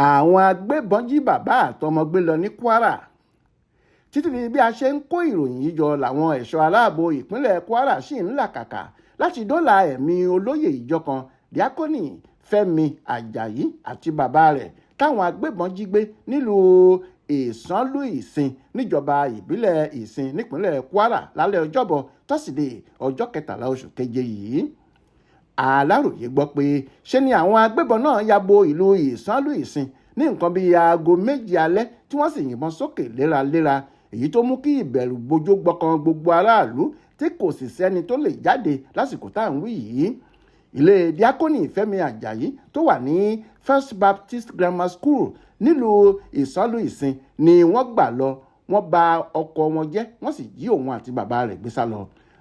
Àwọn agbébọn jí bàbá àtọmọ gbé lọ ní Kwara. Títí di bí a ṣe ń kó ìròyìn yìí jọ làwọn ẹ̀ṣọ́ aláàbò ìpínlẹ̀ Kwara sì ń làkàkà láti dóòlà ẹ̀mí olóyè ìjọ kan Díákónì Fẹ́mi Àjàyí àti bàbá rẹ̀ táwọn agbébọn jí gbé nílùú Ìsánlú Ìsìn níjọba ìbílẹ̀ Ìsìn nípínlẹ̀ Kwara lálẹ́ ọjọ́bọ̀ tọ́sídẹ̀ẹ́ ọjọ́ 13 oṣù keje yìí. Aláròyé gbọ́ pé ṣe ni àwọn agbébọn náà ya bo ìlú Ìsánlú Ìsìn ní nǹkan bíi aago 2 alẹ́ tí wọ́n sì yìnbọn sókè léraléra, èyí tó mú kí ìbẹ̀rù bojo gbọkan gbogbo aráàlú tí kò sì sẹ́ni tó lè jáde lásìkò tá à ń wí yìí. Ilé Díákónì Fẹ́mi Àjàyí tó wà ní First Baptist Grammar School nílùú Ìsánlú Ìsìn ni wọ́n gbà lọ. Wọ́n bà ọkọ̀ wọn jẹ́, wọ́n sì jí òun àti bàbá rẹ̀ gbé sá lọ.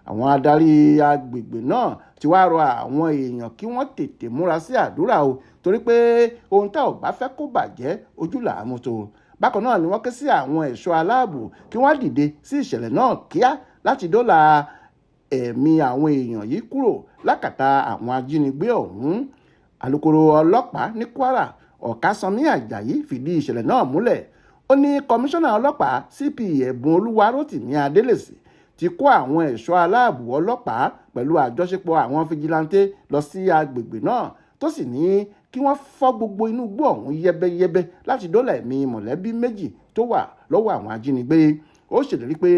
Àwọn adarí agbègbè náà ti wá rọ àwọn èèyàn kí wọ́n tètè múra sí àdúrà o, torí pé ohun tá ò bá fẹ́ kó bàjẹ́ ojú là á mú tó. Bákan náà ni wọ́n ké sí àwọn ẹ̀ṣọ́ aláàbò kí wọ́n dìde sí ìṣẹ̀lẹ̀ náà kíá láti dóòlà ẹ̀mí àwọn èèyàn yìí kúrò lákàtà àwọn ajínigbé ọ̀hún. Alukoro ọlọ́pàá ní Kwara Ọ̀kásánmí Àjàyí fìdí ìṣẹ̀lẹ̀ náà múlẹ̀. Ó ní kọmíṣánná ọlọ́pàá CP Ẹ̀bùn Olúwarótìmí Adélèsì ti kó àwọn ẹ̀ṣọ́ aláàbò ọlọ́pàá pẹ̀lú àjọṣepọ̀ àwọn fijilantè lọ sí agbègbè náà tó sì ní kí wọ́n fọ́ gbogbo inú igbó ọ̀hún yẹ́bẹ́yẹ́bẹ́ láti dóòlà ẹ̀mí mọ̀lẹ́bí méjì tó wà lọ́wọ́ àwọn ajínigbé. Ó ṣèlérí pé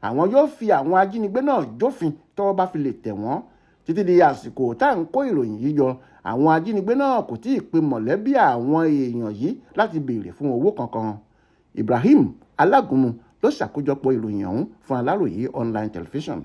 àwọn yóò fi àwọn ajínigbé náà jófin tọ́wọ́ bá fi lè tẹ̀ wọ́n. Títí di àsìkò tá à ń kó ìròyìn yìí jọ, àwọn ajínigbé náà kò tíì pe mọ̀lẹ́bí àwọn èèyàn yìí láti béèrè fún owó kankan. Ibrahim Alágúnmu ló ṣàkójọpọ̀ ìròyìn ọ̀hún fún Aláròyé online television.